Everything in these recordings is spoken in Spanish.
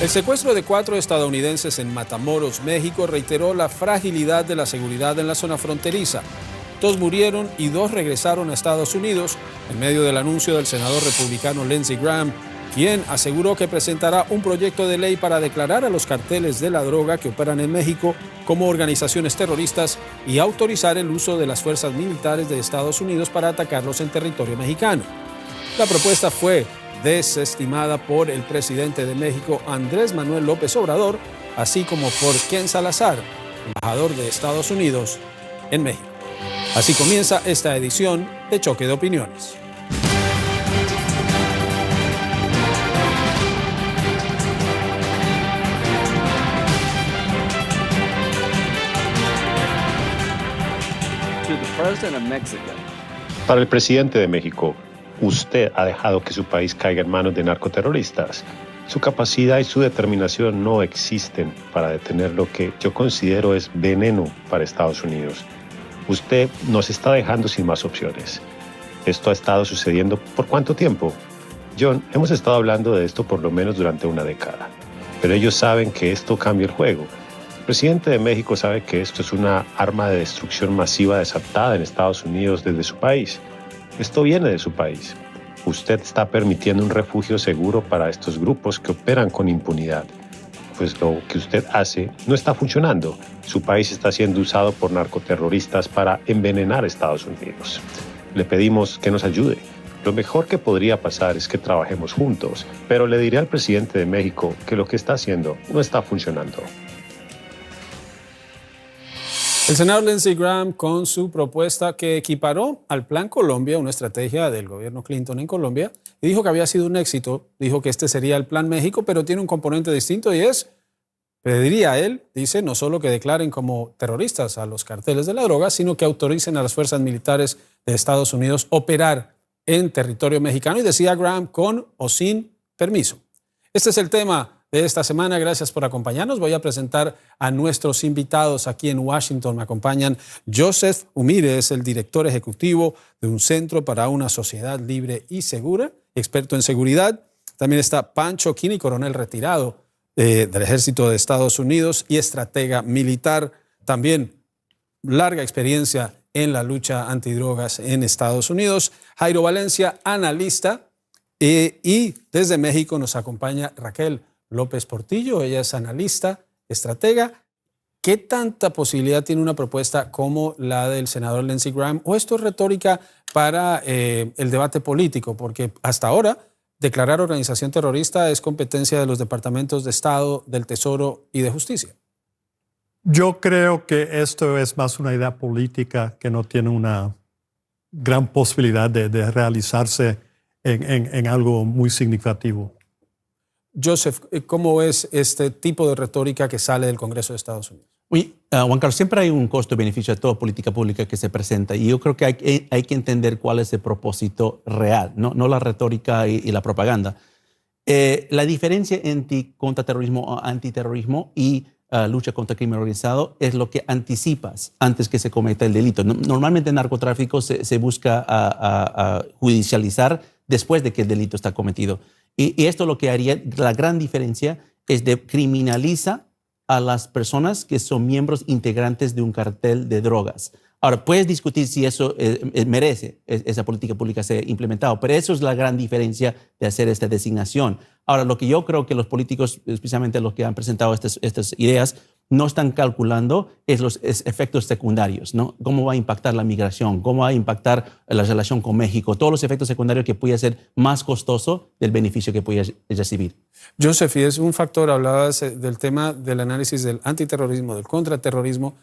El secuestro de 4 estadounidenses en Matamoros, México, reiteró la fragilidad de la seguridad en la zona fronteriza. 2 murieron y 2 regresaron a Estados Unidos en medio del anuncio del senador republicano Lindsey Graham, quien aseguró que presentará un proyecto de ley para declarar a los carteles de la droga que operan en México como organizaciones terroristas y autorizar el uso de las fuerzas militares de Estados Unidos para atacarlos en territorio mexicano. La propuesta fue desestimada por el presidente de México, Andrés Manuel López Obrador, así como por Ken Salazar, embajador de Estados Unidos en México. Así comienza esta edición de Choque de Opiniones. Para el presidente de México, usted ha dejado que su país caiga en manos de narcoterroristas. Su capacidad y su determinación no existen para detener lo que yo considero es veneno para Estados Unidos. Usted nos está dejando sin más opciones. Esto ha estado sucediendo ¿por cuánto tiempo? John, hemos estado hablando de esto por lo menos durante una década. Pero ellos saben que esto cambia el juego. El presidente de México sabe que esto es una arma de destrucción masiva desatada en Estados Unidos desde su país. Esto viene de su país. Usted está permitiendo un refugio seguro para estos grupos que operan con impunidad. Pues lo que usted hace no está funcionando. Su país está siendo usado por narcoterroristas para envenenar a Estados Unidos. Le pedimos que nos ayude. Lo mejor que podría pasar es que trabajemos juntos, pero le diré al presidente de México que lo que está haciendo no está funcionando. El senador Lindsey Graham, con su propuesta que equiparó al Plan Colombia, una estrategia del gobierno Clinton en Colombia, y dijo que había sido un éxito, dijo que este sería el Plan México, pero tiene un componente distinto y es, pediría él, dice, no solo que declaren como terroristas a los carteles de la droga, sino que autoricen a las fuerzas militares de Estados Unidos operar en territorio mexicano, y decía Graham, con o sin permiso. Este es el tema de esta semana. Gracias por acompañarnos. Voy a presentar a nuestros invitados aquí en Washington. Me acompañan Joseph Umire, es el director ejecutivo de un Centro para una Sociedad Libre y Segura, experto en seguridad. También está Pancho Quini, coronel retirado del Ejército de Estados Unidos y estratega militar. También larga experiencia en la lucha antidrogas en Estados Unidos. Jairo Valencia, analista. Y desde México nos acompaña Raquel López Portillo, ella es analista, estratega. ¿Qué tanta posibilidad tiene una propuesta como la del senador Lindsey Graham? ¿O esto es retórica para el debate político? Porque hasta ahora declarar organización terrorista es competencia de los departamentos de Estado, del Tesoro y de Justicia. Yo creo que esto es más una idea política que no tiene una gran posibilidad de realizarse en algo muy significativo. Joseph, ¿cómo es este tipo de retórica que sale del Congreso de Estados Unidos? Juan Carlos, siempre hay un costo-beneficio a toda política pública que se presenta y yo creo que hay que entender cuál es el propósito real, no la retórica y la propaganda. La diferencia entre contraterrorismo o antiterrorismo y lucha contra el crimen organizado es lo que anticipas antes que se cometa el delito. Normalmente en narcotráfico se busca a judicializar después de que el delito está cometido. Y esto lo que haría, la gran diferencia es de criminaliza a las personas que son miembros integrantes de un cartel de drogas. Ahora, puedes discutir si eso merece esa política pública ser implementada, pero eso es la gran diferencia de hacer esta designación. Ahora, lo que yo creo que los políticos, especialmente los que han presentado estas ideas, no están calculando es los efectos secundarios, ¿no? Cómo va a impactar la migración, cómo va a impactar la relación con México, todos los efectos secundarios que puede ser más costoso del beneficio que puede recibir. Joseph, y es un factor, hablabas del tema del análisis del antiterrorismo, del contraterrorismo.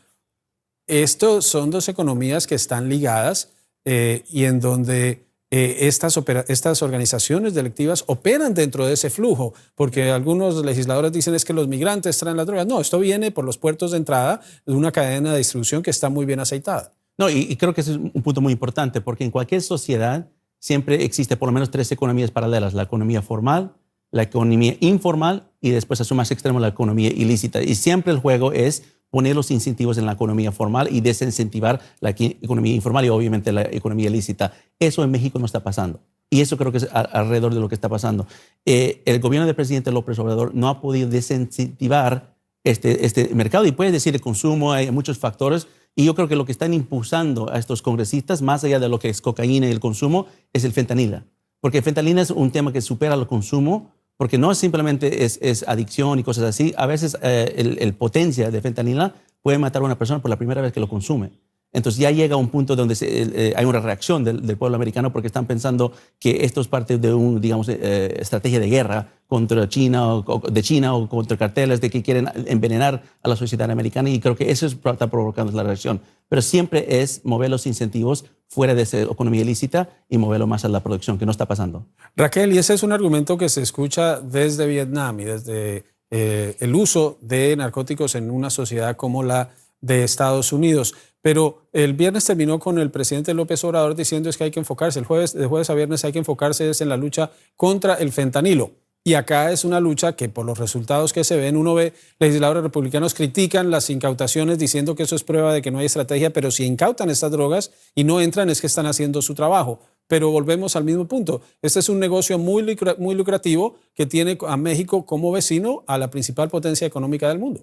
Estos son 2 economías que están ligadas y en donde estas organizaciones delictivas operan dentro de ese flujo, porque algunos legisladores dicen es que los migrantes traen las drogas. No, esto viene por los puertos de entrada de una cadena de distribución que está muy bien aceitada. No, y creo que ese es un punto muy importante, porque en cualquier sociedad siempre existe por lo menos 3 economías paralelas: la economía formal, la economía informal y después a su más extremo la economía ilícita. Y siempre el juego es poner los incentivos en la economía formal y desincentivar la economía informal y obviamente la economía ilícita. Eso en México no está pasando. Y eso creo que es alrededor de lo que está pasando. El gobierno del presidente López Obrador no ha podido desincentivar este mercado. Y puedes decir el consumo, hay muchos factores. Y yo creo que lo que están impulsando a estos congresistas, más allá de lo que es cocaína y el consumo, es el fentanila. Porque el fentanila es un tema que supera el consumo, porque no simplemente es adicción y cosas así. A veces el potencia de fentanila puede matar a una persona por la primera vez que lo consume. Entonces ya llega a un punto donde hay una reacción del pueblo americano porque están pensando que esto es parte de una, digamos, estrategia de guerra contra China o contra carteles de que quieren envenenar a la sociedad americana, y creo que eso está provocando la reacción. Pero siempre es mover los incentivos fuera de esa economía ilícita y moverlo más a la producción, que no está pasando. Raquel, y ese es un argumento que se escucha desde Vietnam y desde el uso de narcóticos en una sociedad como la de Estados Unidos. Pero el viernes terminó con el presidente López Obrador diciendo es que hay que enfocarse, de jueves a viernes hay que enfocarse en la lucha contra el fentanilo. Y acá es una lucha que por los resultados que se ven, uno ve legisladores republicanos critican las incautaciones diciendo que eso es prueba de que no hay estrategia, pero si incautan estas drogas y no entran es que están haciendo su trabajo. Pero volvemos al mismo punto. Este es un negocio muy lucrativo que tiene a México como vecino a la principal potencia económica del mundo.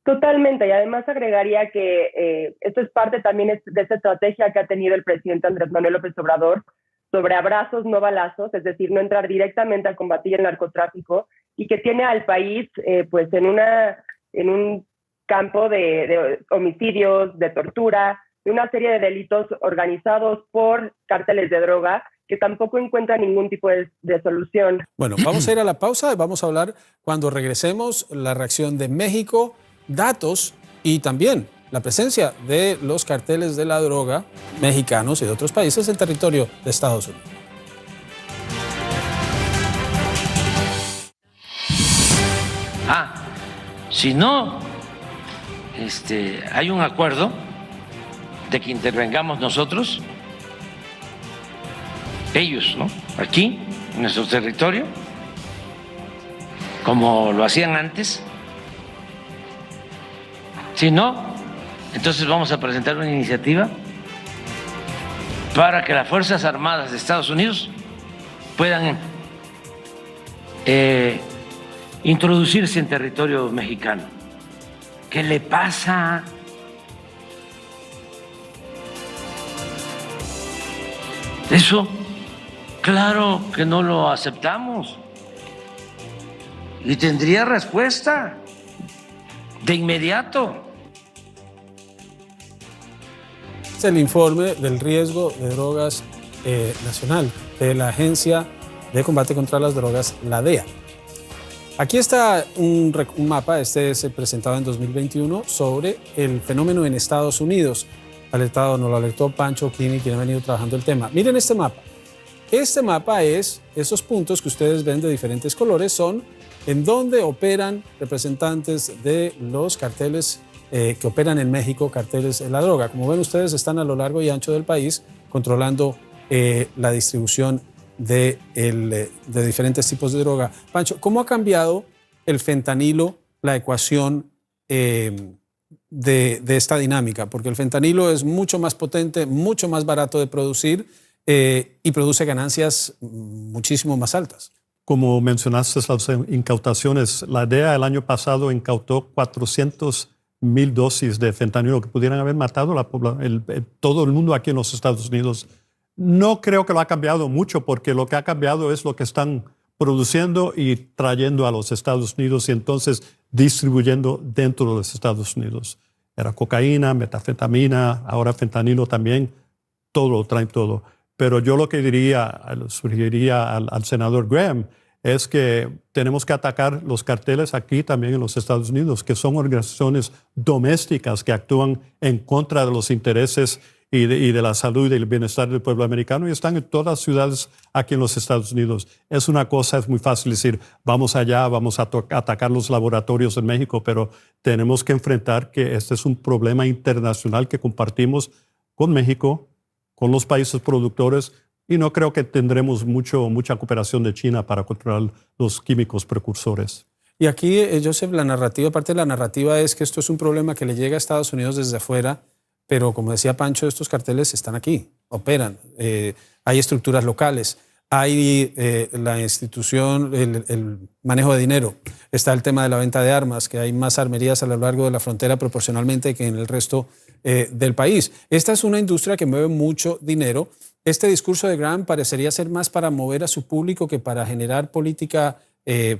Totalmente, y además agregaría que esto es parte también de esta estrategia que ha tenido el presidente Andrés Manuel López Obrador sobre abrazos, no balazos, es decir, no entrar directamente a combatir el narcotráfico, y que tiene al país pues en un campo de homicidios, de tortura, de una serie de delitos organizados por cárteles de droga que tampoco encuentran ningún tipo de solución. Bueno, vamos a ir a la pausa y vamos a hablar cuando regresemos la reacción de México, datos y también la presencia de los carteles de la droga mexicanos y de otros países en territorio de Estados Unidos. Si no hay un acuerdo de que intervengamos nosotros, ellos, ¿no? Aquí, en nuestro territorio, como lo hacían antes. Si no, entonces vamos a presentar una iniciativa para que las Fuerzas Armadas de Estados Unidos puedan introducirse en territorio mexicano. ¿Qué le pasa? Eso, claro que no lo aceptamos. Y tendría respuesta de inmediato. Es el informe del riesgo de drogas nacional de la Agencia de Combate contra las Drogas, la DEA. Aquí está un mapa, este es presentado en 2021, sobre el fenómeno en Estados Unidos. Nos lo alertó Pancho Kini, quien ha venido trabajando el tema. Miren este mapa. Este mapa es, esos puntos que ustedes ven de diferentes colores son en donde operan representantes de los carteles que operan en México, carteles de la droga. Como ven ustedes, están a lo largo y ancho del país controlando la distribución de diferentes tipos de droga. Pancho, ¿cómo ha cambiado el fentanilo la ecuación de esta dinámica? Porque el fentanilo es mucho más potente, mucho más barato de producir y produce ganancias muchísimo más altas. Como mencionaste las incautaciones, la DEA el año pasado incautó 400,000 dosis de fentanilo que pudieran haber matado todo el mundo aquí en los Estados Unidos. No creo que lo ha cambiado mucho, porque lo que ha cambiado es lo que están produciendo y trayendo a los Estados Unidos y entonces distribuyendo dentro de los Estados Unidos. Era cocaína, metafetamina, ahora fentanilo también, todo lo traen todo. Pero yo lo que sugeriría al senador Graham es que tenemos que atacar los carteles aquí también en los Estados Unidos, que son organizaciones domésticas que actúan en contra de los intereses y de la salud y el bienestar del pueblo americano, y están en todas las ciudades aquí en los Estados Unidos. Es muy fácil decir, vamos allá, vamos a atacar los laboratorios en México, pero tenemos que enfrentar que este es un problema internacional que compartimos con México, con los países productores, y no creo que tendremos mucha cooperación de China para controlar los químicos precursores. Y aquí, Joseph, parte de la narrativa es que esto es un problema que le llega a Estados Unidos desde afuera, pero como decía Pancho, estos carteles están aquí. operan. Hay estructuras locales. Hay la institución, el manejo de dinero. Está el tema de la venta de armas, que hay más armerías a lo largo de la frontera proporcionalmente que en el resto del país. Esta es una industria que mueve mucho dinero. Este discurso de Graham parecería ser más para mover a su público que para generar política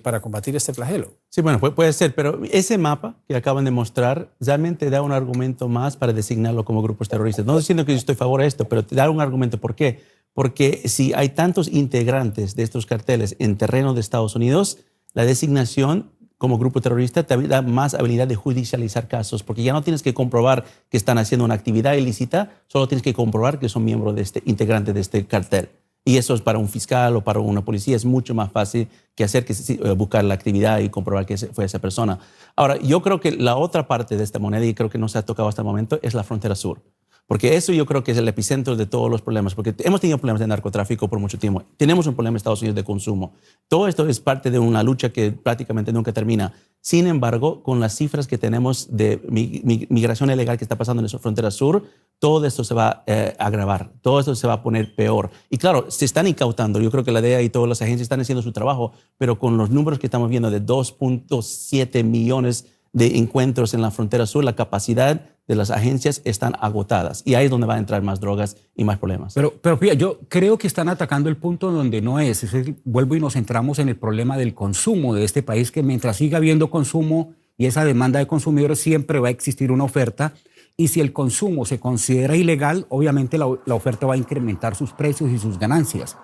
para combatir este flagelo. Sí, bueno, puede ser, pero ese mapa que acaban de mostrar realmente da un argumento más para designarlo como grupos terroristas. No diciendo que yo estoy a favor de esto, pero te da un argumento. ¿Por qué? Porque si hay tantos integrantes de estos carteles en terreno de Estados Unidos, la designación como grupo terrorista te da más habilidad de judicializar casos, porque ya no tienes que comprobar que están haciendo una actividad ilícita, solo tienes que comprobar que son miembros de integrante de este cartel. Y eso es para un fiscal o para una policía, es mucho más fácil que hacer que buscar la actividad y comprobar que fue esa persona. Ahora, yo creo que la otra parte de esta moneda, y creo que no se ha tocado hasta el momento, es la frontera sur. Porque eso yo creo que es el epicentro de todos los problemas, porque hemos tenido problemas de narcotráfico por mucho tiempo. Tenemos un problema en Estados Unidos de consumo. Todo esto es parte de una lucha que prácticamente nunca termina. Sin embargo, con las cifras que tenemos de migración ilegal que está pasando en la frontera sur, todo esto se va a agravar, todo esto se va a poner peor. Y claro, se están incautando. Yo creo que la DEA y todas las agencias están haciendo su trabajo, pero con los números que estamos viendo de 2.7 millones de encuentros en la frontera sur, la capacidad de las agencias están agotadas. Y ahí es donde van a entrar más drogas y más problemas. Pero fíjate, yo creo que están atacando el punto donde no es. Vuelvo y nos centramos en el problema del consumo de este país, que mientras siga habiendo consumo y esa demanda de consumidores, siempre va a existir una oferta. Y si el consumo se considera ilegal, obviamente la oferta va a incrementar sus precios y sus ganancias.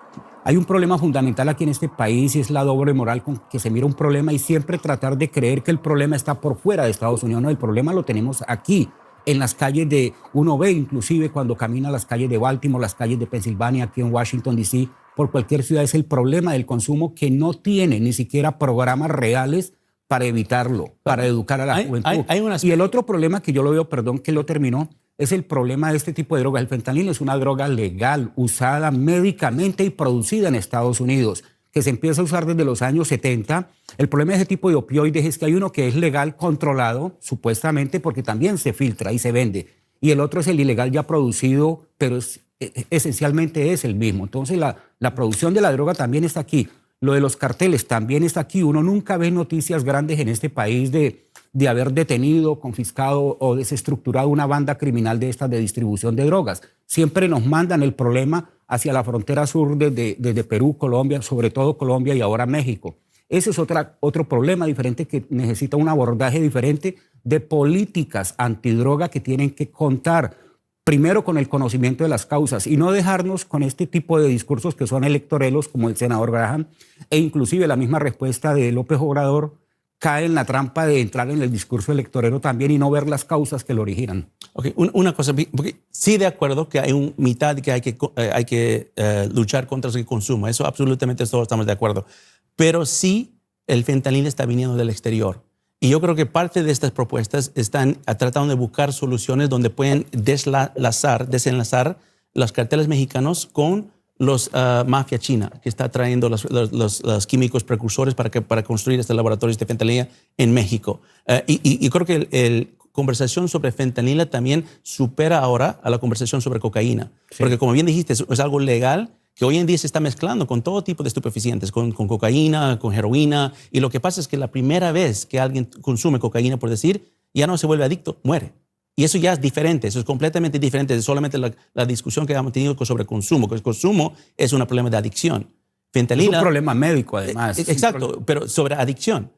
Hay un problema fundamental aquí en este país y es la doble moral con que se mira un problema y siempre tratar de creer que el problema está por fuera de Estados Unidos. No, el problema lo tenemos aquí, en las calles de, uno ve inclusive cuando camina las calles de Baltimore, las calles de Pensilvania, aquí en Washington, D.C., por cualquier ciudad, es el problema del consumo que no tiene ni siquiera programas reales para evitarlo, para educar a la juventud. Y el otro problema que yo lo veo, perdón que lo terminó, es el problema de este tipo de drogas. El fentanilo es una droga legal, usada médicamente y producida en Estados Unidos, que se empieza a usar desde los años 70. El problema de ese tipo de opioides es que hay uno que es legal, controlado, supuestamente, porque también se filtra y se vende. Y el otro es el ilegal ya producido, pero esencialmente es el mismo. Entonces la producción de la droga también está aquí. Lo de los carteles también está aquí. Uno nunca ve noticias grandes en este país de haber detenido, confiscado o desestructurado una banda criminal de estas de distribución de drogas. Siempre nos mandan el problema hacia la frontera sur desde Perú, Colombia, sobre todo Colombia y ahora México. Ese es otro problema diferente que necesita un abordaje diferente de políticas antidroga que tienen que contar primero con el conocimiento de las causas y no dejarnos con este tipo de discursos que son electoreros como el senador Graham e inclusive la misma respuesta de López Obrador cae en la trampa de entrar en el discurso electorero también y no ver las causas que lo originan. Okay, una cosa, porque sí de acuerdo que hay un mitad que hay que luchar contra el consumo, eso absolutamente todos estamos de acuerdo, pero sí el fentanilo está viniendo del exterior. Y yo creo que parte de estas propuestas están tratando de buscar soluciones donde pueden desenlazar los carteles mexicanos con los mafia china, que está trayendo los químicos precursores para construir estos laboratorios de fentanilo en México. Y creo que la conversación sobre fentanilo también supera ahora a la conversación sobre cocaína. Sí. Porque como bien dijiste, es algo legal que hoy en día se está mezclando con todo tipo de estupefacientes, con cocaína, con heroína. Y lo que pasa es que la primera vez que alguien consume cocaína, por decir, ya no se vuelve adicto, muere. Y eso ya es diferente, eso es completamente diferente de solamente la discusión que hemos tenido sobre consumo, que el consumo es un problema de adicción. Fentanilo es un problema médico, además. Exacto, pero sobre adicción.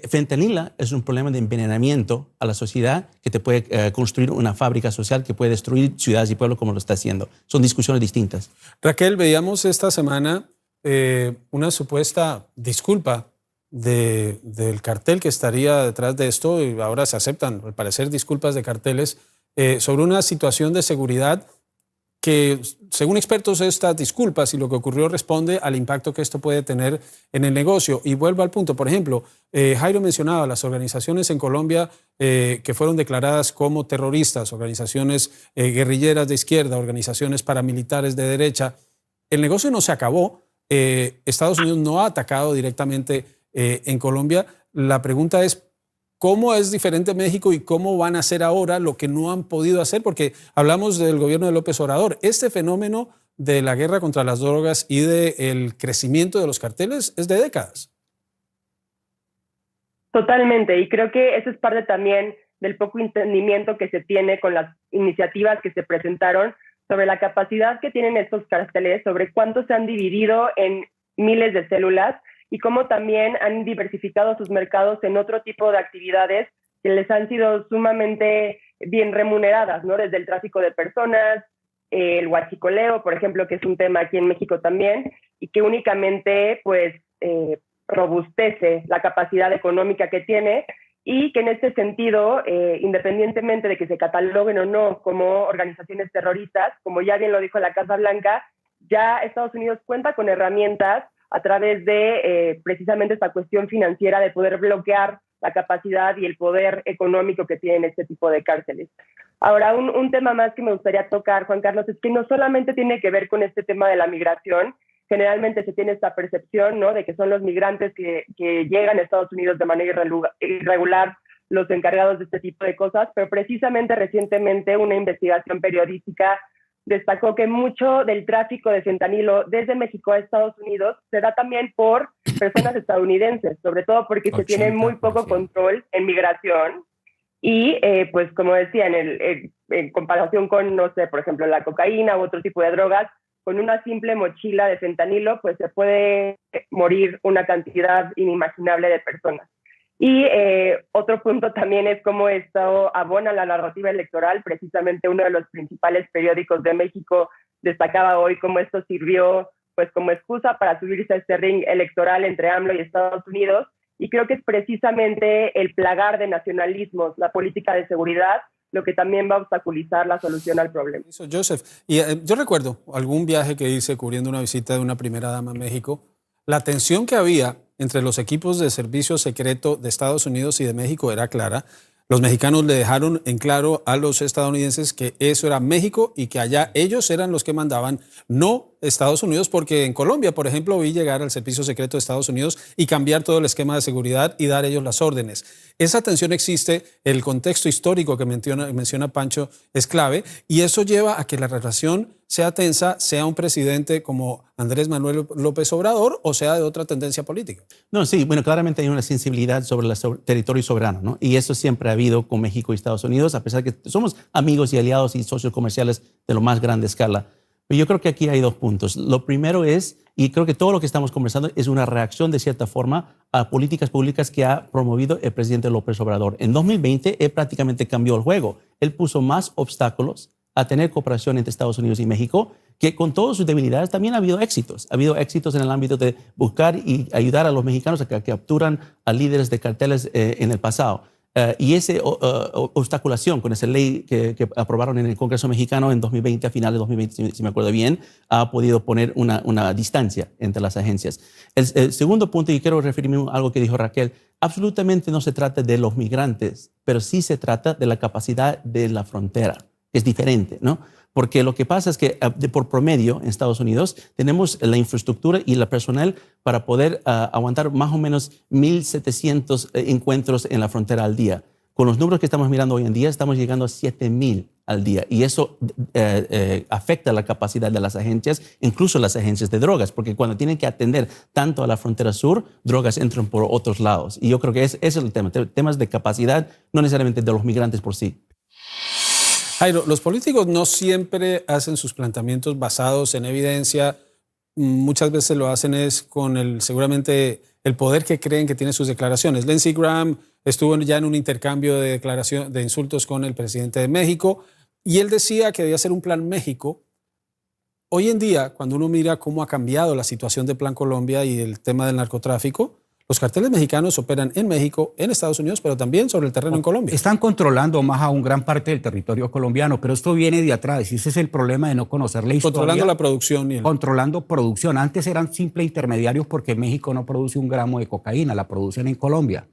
Fentanilo es un problema de envenenamiento a la sociedad que te puede construir una fábrica social que puede destruir ciudades y pueblos como lo está haciendo. Son discusiones distintas. Raquel, veíamos esta semana una supuesta disculpa del cartel que estaría detrás de esto y ahora se aceptan, al parecer, disculpas de carteles sobre una situación de seguridad que, según expertos, estas disculpas y lo que ocurrió responde al impacto que esto puede tener en el negocio. Y vuelvo al punto, por ejemplo, Jairo mencionaba las organizaciones en Colombia que fueron declaradas como terroristas, organizaciones guerrilleras de izquierda, organizaciones paramilitares de derecha. El negocio no se acabó. Estados Unidos no ha atacado directamente en Colombia. La pregunta es, ¿Cómo es diferente México y cómo van a hacer ahora lo que no han podido hacer? Porque hablamos del gobierno de López Obrador. Este fenómeno de la guerra contra las drogas y del crecimiento de los carteles es de décadas. Totalmente, y creo que eso es parte también del poco entendimiento que se tiene con las iniciativas que se presentaron sobre la capacidad que tienen estos carteles, sobre cuánto se han dividido en miles de células y cómo también han diversificado sus mercados en otro tipo de actividades que les han sido sumamente bien remuneradas, ¿no? Desde el tráfico de personas, el huachicoleo, por ejemplo, que es un tema aquí en México también, y que únicamente pues robustece la capacidad económica que tiene, y que en este sentido, independientemente de que se cataloguen o no como organizaciones terroristas, como ya bien lo dijo la Casa Blanca, ya Estados Unidos cuenta con herramientas a través de precisamente esta cuestión financiera de poder bloquear la capacidad y el poder económico que tienen este tipo de cárceles. Ahora, un tema más que me gustaría tocar, Juan Carlos, es que no solamente tiene que ver con este tema de la migración. Generalmente se tiene esta percepción, ¿no?, de que son los migrantes que llegan a Estados Unidos de manera irregular los encargados de este tipo de cosas, pero precisamente recientemente una investigación periodística destacó que mucho del tráfico de fentanilo desde México a Estados Unidos se da también por personas estadounidenses, sobre todo porque se tiene muy poco control en migración y, pues como decía, en comparación con, no sé, por ejemplo, la cocaína u otro tipo de drogas, con una simple mochila de fentanilo, pues se puede morir una cantidad inimaginable de personas. Y otro punto también es cómo esto abona la narrativa electoral. Precisamente uno de los principales periódicos de México destacaba hoy cómo esto sirvió pues como excusa para subirse a este ring electoral entre AMLO y Estados Unidos. Y creo que es precisamente el plagar de nacionalismos, la política de seguridad, lo que también va a obstaculizar la solución al problema. Joseph, y yo recuerdo algún viaje que hice cubriendo una visita de una primera dama a México, la tensión que había entre los equipos de servicio secreto de Estados Unidos y de México era clara. Los mexicanos le dejaron en claro a los estadounidenses que eso era México y que allá ellos eran los que mandaban, no Estados Unidos, porque en Colombia, por ejemplo, vi llegar al servicio secreto de Estados Unidos y cambiar todo el esquema de seguridad y dar ellos las órdenes. Esa tensión existe, el contexto histórico que menciona Pancho es clave y eso lleva a que la relación sea tensa, sea un presidente como Andrés Manuel López Obrador o sea de otra tendencia política. No, sí, bueno, claramente hay una sensibilidad sobre el territorio soberano, ¿no? Y eso siempre ha habido con México y Estados Unidos, a pesar de que somos amigos y aliados y socios comerciales de lo más grande escala. Pero yo creo que aquí hay dos puntos. Lo primero es, y creo que todo lo que estamos conversando es una reacción de cierta forma a políticas públicas que ha promovido el presidente López Obrador. En 2020 él prácticamente cambió el juego. Él puso más obstáculos a tener cooperación entre Estados Unidos y México, que con todas sus debilidades también ha habido éxitos. Ha habido éxitos en el ámbito de buscar y ayudar a los mexicanos a que capturan a líderes de carteles en el pasado. Y esa obstaculación con esa ley que aprobaron en el Congreso mexicano en 2020, a finales de 2020, si me acuerdo bien, ha podido poner una distancia entre las agencias. El segundo punto, y quiero referirme a algo que dijo Raquel, absolutamente no se trata de los migrantes, pero sí se trata de la capacidad de la frontera. Es diferente, ¿no? Porque lo que pasa es que por promedio en Estados Unidos tenemos la infraestructura y el personal para poder aguantar más o menos 1,700 encuentros en la frontera al día. Con los números que estamos mirando hoy en día, estamos llegando a 7,000 al día. Y eso afecta la capacidad de las agencias, incluso las agencias de drogas, porque cuando tienen que atender tanto a la frontera sur, drogas entran por otros lados. Y yo creo que ese es el tema, temas de capacidad, no necesariamente de los migrantes por sí. Jairo, los políticos no siempre hacen sus planteamientos basados en evidencia. Muchas veces lo hacen es con seguramente el poder que creen que tienen sus declaraciones. Lindsey Graham estuvo ya en un intercambio de insultos con el presidente de México y él decía que debía ser un plan México. Hoy en día, cuando uno mira cómo ha cambiado la situación de Plan Colombia y el tema del narcotráfico, los carteles mexicanos operan en México, en Estados Unidos, pero también sobre el terreno en Colombia. Están controlando más aún gran parte del territorio colombiano, pero esto viene de atrás. Y ese es el problema de no conocer la historia. Controlando la producción. Controlando producción. Antes eran simples intermediarios porque México no produce un gramo de cocaína, la producen en Colombia.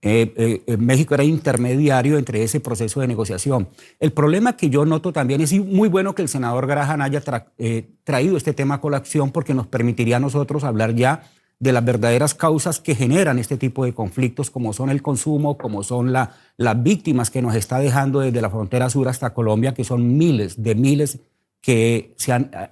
México era intermediario entre ese proceso de negociación. El problema que yo noto también es muy bueno que el senador Graham haya traído este tema a colación porque nos permitiría a nosotros hablar ya de las verdaderas causas que generan este tipo de conflictos, como son el consumo, como son las víctimas que nos está dejando desde la frontera sur hasta Colombia, que son miles que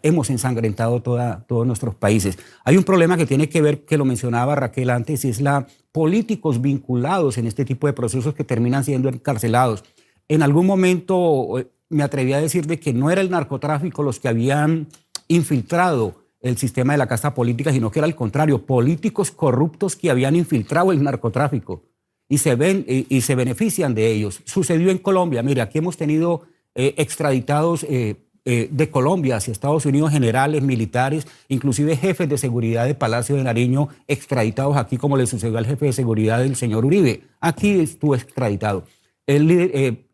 hemos ensangrentado todos nuestros países. Hay un problema que tiene que ver, que lo mencionaba Raquel antes, y es políticos vinculados en este tipo de procesos que terminan siendo encarcelados. En algún momento me atreví a decir de que no era el narcotráfico los que habían infiltrado el sistema de la casta política, sino que era al contrario, políticos corruptos que habían infiltrado el narcotráfico y se benefician de ellos. Sucedió en Colombia. Mire, aquí hemos tenido extraditados de Colombia hacia Estados Unidos, generales, militares, inclusive jefes de seguridad de Palacio de Nariño extraditados aquí, como le sucedió al jefe de seguridad del señor Uribe. Aquí estuvo extraditado. El líder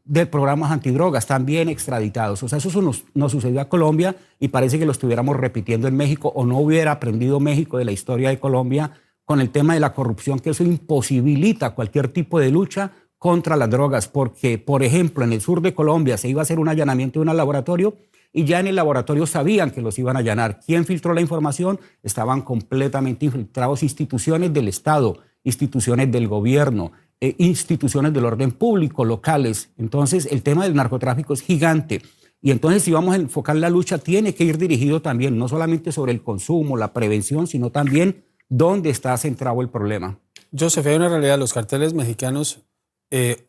de programas antidrogas también extraditados. O sea, eso nos sucedió a Colombia y parece que lo estuviéramos repitiendo en México, o no hubiera aprendido México de la historia de Colombia con el tema de la corrupción, que eso imposibilita cualquier tipo de lucha contra las drogas, porque, por ejemplo, en el sur de Colombia se iba a hacer un allanamiento de un laboratorio y ya en el laboratorio sabían que los iban a allanar. ¿Quién filtró la información? Estaban completamente infiltrados instituciones del Estado, instituciones del gobierno, instituciones del orden público, locales. Entonces, el tema del narcotráfico es gigante. Y entonces, si vamos a enfocar la lucha, tiene que ir dirigido también, no solamente sobre el consumo, la prevención, sino también dónde está centrado el problema. Joseph, hay una realidad, los carteles mexicanos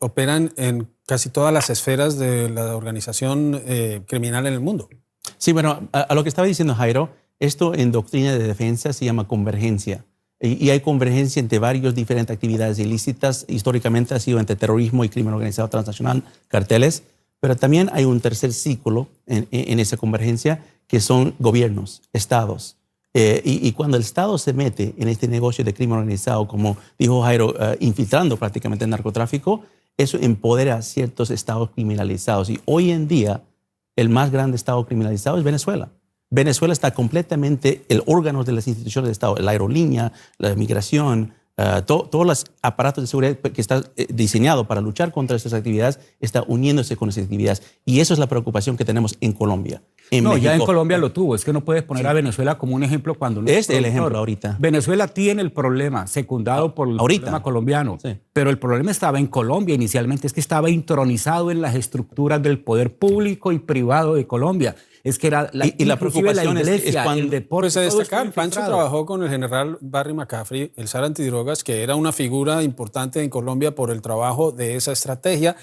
operan en casi todas las esferas de la organización criminal en el mundo. Sí, bueno, a lo que estaba diciendo Jairo, esto en doctrina de defensa se llama convergencia. Y hay convergencia entre varias diferentes actividades ilícitas. Históricamente ha sido entre terrorismo y crimen organizado transnacional, carteles, pero también hay un tercer círculo en esa convergencia, que son gobiernos, estados. Y cuando el Estado se mete en este negocio de crimen organizado, como dijo Jairo, infiltrando prácticamente el narcotráfico, eso empodera a ciertos estados criminalizados. Y hoy en día, el más grande estado criminalizado es Venezuela. Venezuela está completamente, el órgano de las instituciones del Estado, la aerolínea, la migración, todos los aparatos de seguridad que está diseñado para luchar contra estas actividades, está uniéndose con esas actividades. Y eso es la preocupación que tenemos en Colombia. No, ya en Colombia lo tuvo. Es que no puedes poner a Venezuela como un ejemplo cuando no es el ejemplo ahorita. Venezuela tiene el problema secundado por el problema colombiano. Sí. Pero el problema estaba en Colombia inicialmente, es que estaba intronizado en las estructuras del poder público y privado de Colombia. Es que era la preocupación la iglesia, es cuando, el deporte. Pues a destacar, Pancho trabajó con el general Barry McCaffrey, el zar antidrogas, que era una figura importante en Colombia por el trabajo de esa estrategia.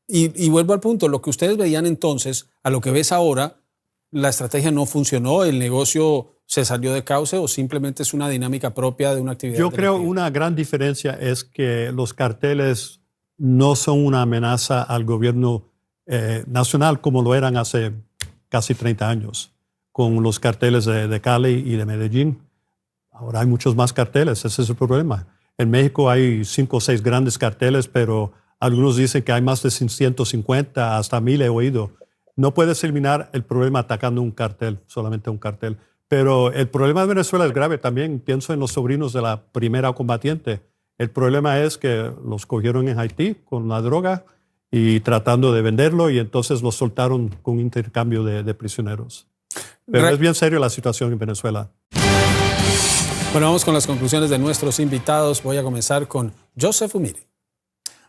Y vuelvo al punto, lo que ustedes veían entonces, a lo que ves ahora, la estrategia no funcionó, el negocio se salió de cauce, o simplemente es una dinámica propia de una actividad. Yo creo una gran diferencia es que los carteles no son una amenaza al gobierno nacional como lo eran hace casi 30 años, con los carteles de Cali y de Medellín. Ahora hay muchos más carteles, ese es el problema. En México hay 5 o 6 grandes carteles, pero algunos dicen que hay más de 150, hasta 1000 he oído. No puedes eliminar el problema atacando un cartel, solamente un cartel. Pero el problema de Venezuela es grave también. Pienso en los sobrinos de la primera combatiente. El problema es que los cogieron en Haití con la droga y tratando de venderlo, y entonces los soltaron con intercambio de prisioneros. Pero es bien serio la situación en Venezuela. Bueno, vamos con las conclusiones de nuestros invitados. Voy a comenzar con Joseph Umire.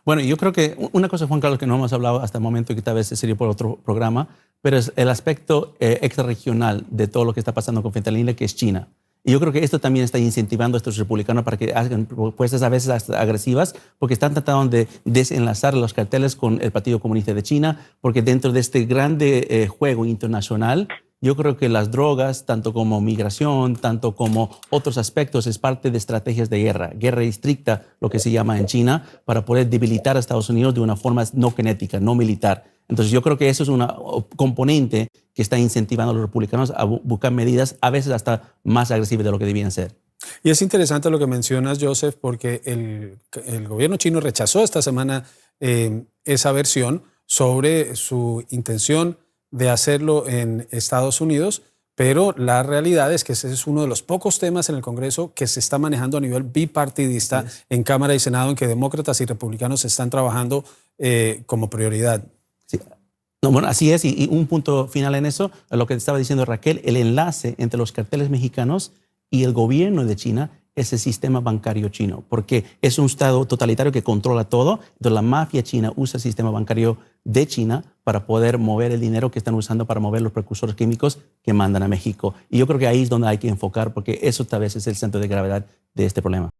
Bueno, yo creo que una cosa, Juan Carlos, que no hemos hablado hasta el momento y que tal vez sería por otro programa, pero es el aspecto extrarregional de todo lo que está pasando con fentanilo, que es China. Y yo creo que esto también está incentivando a estos republicanos para que hagan propuestas a veces hasta agresivas, porque están tratando de desenlazar los carteles con el Partido Comunista de China, porque dentro de este grande juego internacional, yo creo que las drogas, tanto como migración, tanto como otros aspectos, es parte de estrategias de guerra estricta, lo que se llama en China, para poder debilitar a Estados Unidos de una forma no kinética, no militar. Entonces yo creo que eso es una componente que está incentivando a los republicanos a buscar medidas a veces hasta más agresivas de lo que debían ser. Y es interesante lo que mencionas, Joseph, porque el gobierno chino rechazó esta semana esa versión sobre su intención de hacerlo en Estados Unidos, pero la realidad es que ese es uno de los pocos temas en el Congreso que se está manejando a nivel bipartidista en Cámara y Senado, en que demócratas y republicanos están trabajando como prioridad. Sí. No, bueno, así es, y un punto final en eso, lo que estaba diciendo Raquel, el enlace entre los carteles mexicanos y el gobierno de China es el sistema bancario chino, porque es un estado totalitario que controla todo. Entonces la mafia china usa el sistema bancario de China para poder mover el dinero que están usando para mover los precursores químicos que mandan a México. Y yo creo que ahí es donde hay que enfocar, porque eso tal vez es el centro de gravedad de este problema.